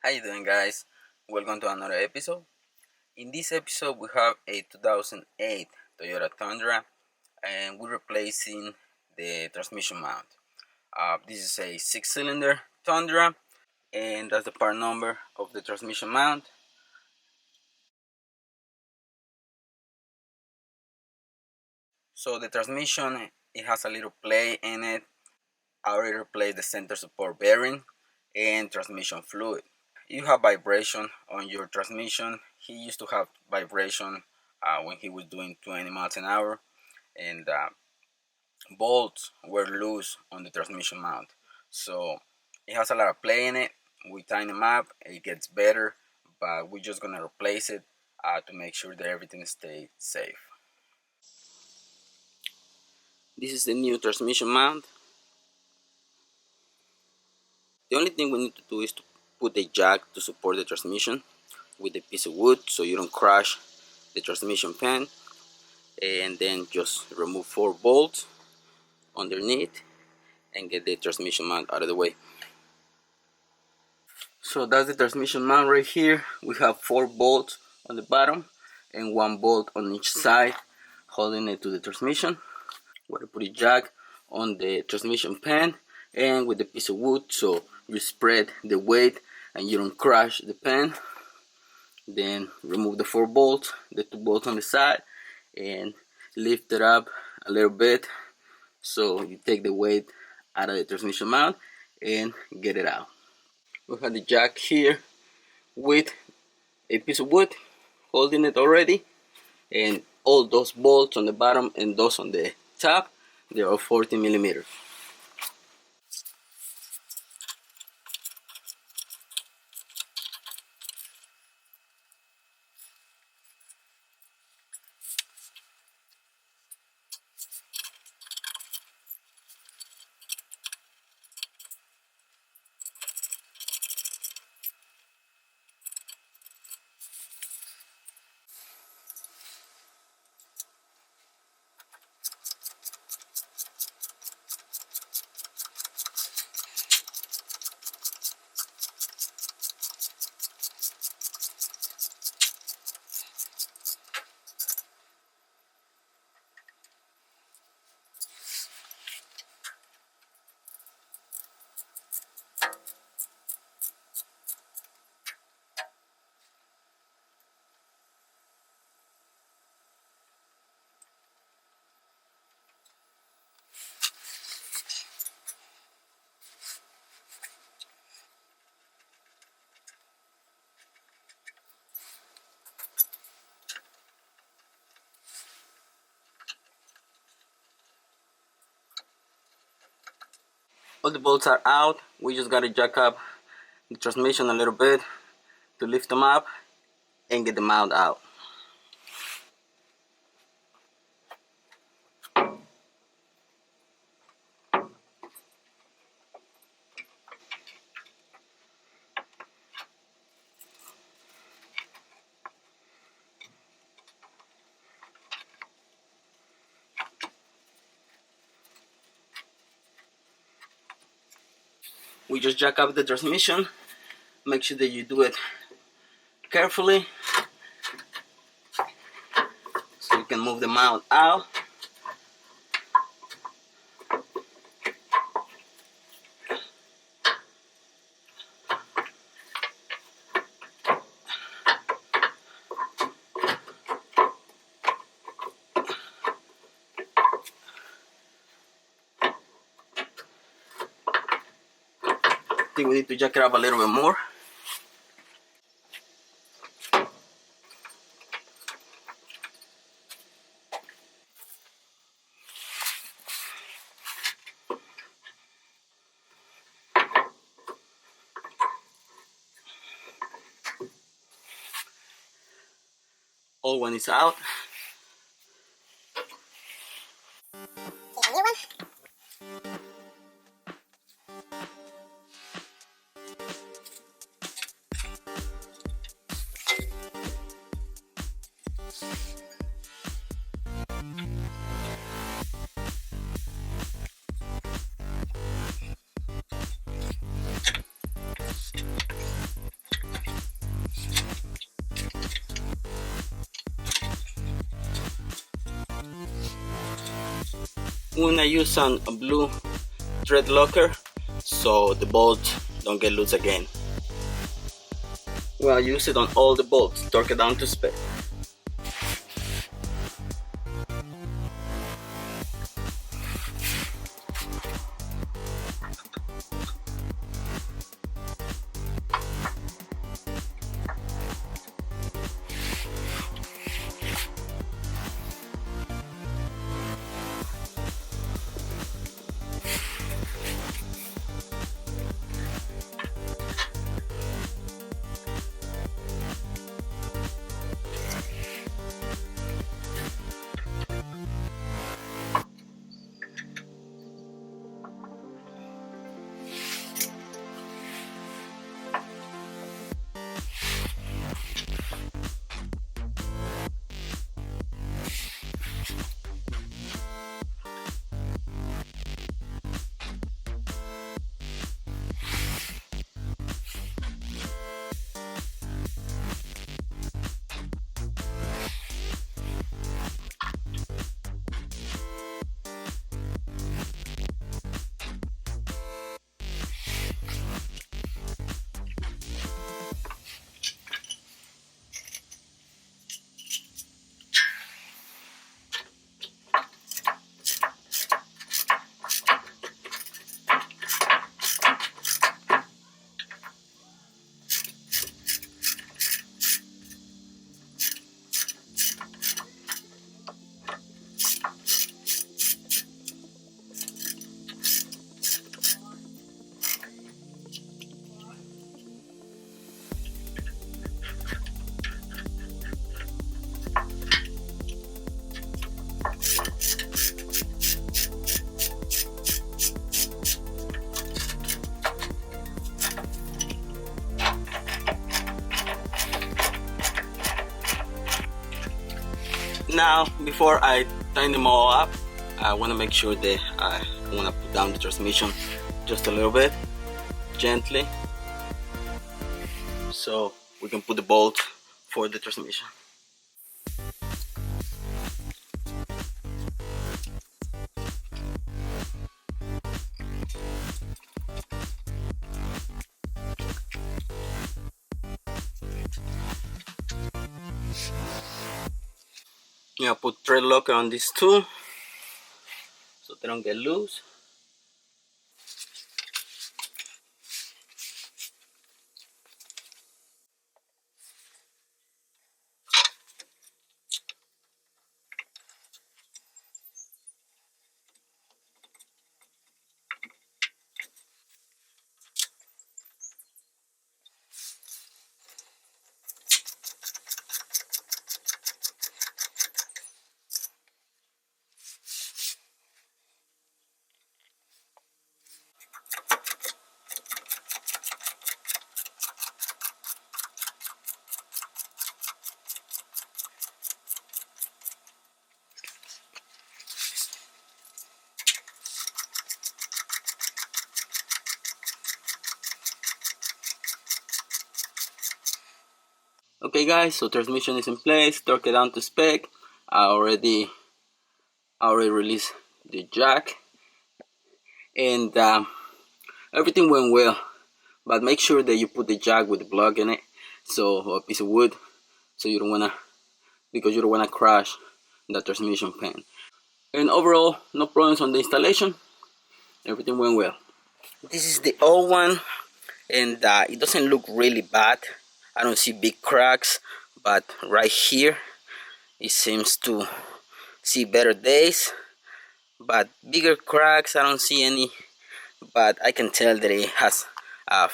How you doing, guys? Welcome to another episode. In this episode we have a 2008 Toyota Tundra and we're replacing the transmission mount. This is a 6-cylinder Tundra and that's the part number of the transmission mount. So the transmission, it has a little play in it. I already replaced the center support bearing and transmission fluid. You have vibration on your transmission. He used to have vibration when he was doing 20 miles an hour, and bolts were loose on the transmission mount. So it has a lot of play in it. We tighten them up, it gets better, but we're just gonna replace it to make sure that everything stays safe. This is the new transmission mount. The only thing we need to do is to put a jack to support the transmission with a piece of wood so you don't crash the transmission pan, and then just remove 4 bolts underneath and get the transmission mount out of the way. So that's the transmission mount right here. We have 4 bolts on the bottom and 1 bolt on each side holding it to the transmission. We're going to put a jack on the transmission pan and with a piece of wood so you spread the weight and you don't crash the pan. Then remove the 4 bolts, the 2 bolts on the side, and lift it up a little bit so you take the weight out of the transmission mount and get it out. We have the jack here with a piece of wood holding it already, and all those bolts on the bottom and those on the top, they are 40 millimeters. All the bolts are out. We just gotta jack up the transmission a little bit to lift them up and get the mount out. We just jack up the transmission. Make sure that you do it carefully so you can move the mount out. I think we need to jack it up a little bit more. All one is out. we're gonna use a blue thread locker so the bolt don't get loose again. We're gonna use it on all the bolts, torque it down to spec. Now, before I tighten them all up, I want to make sure that I want to put down the transmission just a little bit, gently, so we can put the bolt for the transmission. Yeah, put thread locker on these two so they don't get loose. Okay guys, so transmission is in place, torque it down to spec. I already released the jack, and everything went well, but make sure that you put the jack with the plug in it, so a piece of wood, so you don't wanna, because you don't wanna crash the transmission pan. And overall, no problems on the installation, everything went well. This is the old one, and it doesn't look really bad. I don't see big cracks, but right here it seems to see better days, but bigger cracks I don't see any, but I can tell that it has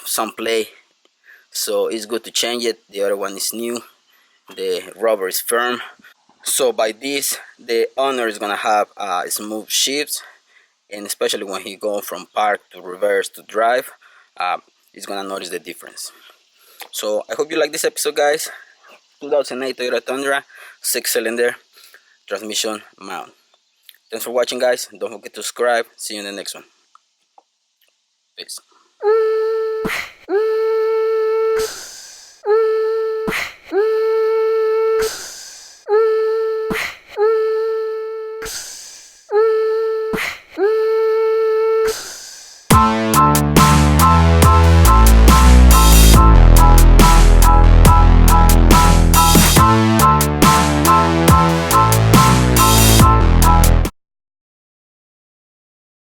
some play, so it's good to change it. The other one is new, the rubber is firm, so by this the owner is gonna have smooth shifts, and especially when he go from park to reverse to drive, he's gonna notice the difference. So I hope you like this episode guys. 2008 Toyota Tundra 6-cylinder transmission mount. Thanks for watching guys. Don't forget to subscribe. See you in the next one. Peace.